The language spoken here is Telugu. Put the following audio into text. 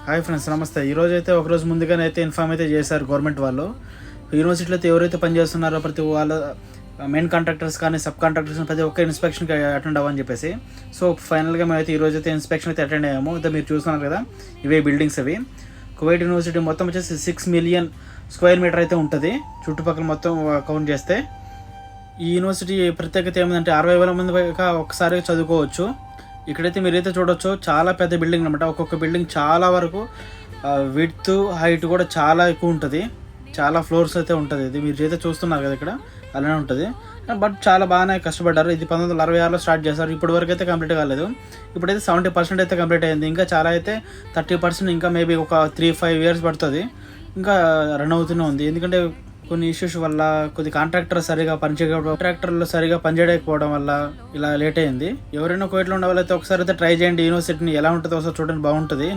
హాయ్ ఫ్రెండ్స్, నమస్తే. ఈరోజు అయితే ఒకరోజు ముందుగానే అయితే ఇన్ఫామ్ అయితే చేశారు గవర్నమెంట్ వాళ్ళు. యూనివర్సిటీలో అయితే ఎవరైతే పనిచేస్తున్నారో ప్రతి వాళ్ళ మెయిన్ కాంట్రాక్టర్స్ కానీ సబ్ కాంట్రాక్టర్స్ ప్రతి ఒక్క ఇన్స్పెక్షన్కి అటెండ్ అవ్వని చెప్పేసి. సో ఫైనల్గా మేమైతే ఈరోజు అయితే ఇన్స్పెక్షన్ అయితే అటెండ్ అయ్యాము. అయితే మీరు చూస్తున్నారు కదా, ఇవే బిల్డింగ్స్ అవి. కువైట్ యూనివర్సిటీ మొత్తం వచ్చేసి 6 మిలియన్ స్క్వేర్ మీటర్ అయితే ఉంటుంది చుట్టుపక్కల మొత్తం కౌంట్ చేస్తే. ఈ యూనివర్సిటీ ప్రత్యేకత ఏమిటంటే 60,000 మంది పైగా ఒకసారి చదువుకోవచ్చు. ఇక్కడైతే మీరైతే చూడొచ్చు, చాలా పెద్ద బిల్డింగ్ అనమాట. ఒక్కొక్క బిల్డింగ్ చాలా వరకు విడ్త్ హైట్ కూడా చాలా ఎక్కువ ఉంటుంది. చాలా ఫ్లోర్స్ అయితే ఉంటుంది. ఇది మీరు అయితే చూస్తున్నారు కదా, ఇక్కడ అలానే ఉంటుంది. బట్ చాలా బాగానే కష్టపడ్డారు. ఇది 1966లో స్టార్ట్ చేశారు. ఇప్పటి వరకు అయితే కంప్లీట్ కాలేదు. ఇప్పుడైతే 70% అయితే కంప్లీట్ అయింది. ఇంకా చాలా అయితే 30% ఇంకా మేబీ ఒక 3-5 ఇయర్స్ పడుతుంది. ఇంకా రన్ అవుతూనే ఉంది. ఎందుకంటే కొన్ని ఇష్యూస్ వల్ల కొద్ది కాంట్రాక్టర్లు సరిగా పనిచేయకపోవడం వల్ల ఇలా లేట్ అయింది. ఎవరైనా కోవిడ్లో ఉన్న వాళ్ళైతే ఒకసారి అయితే ట్రై చేయండి. యూనివర్సిటీని ఎలా ఉంటుందో ఒకసారి చూడండి, బాగుంటుంది.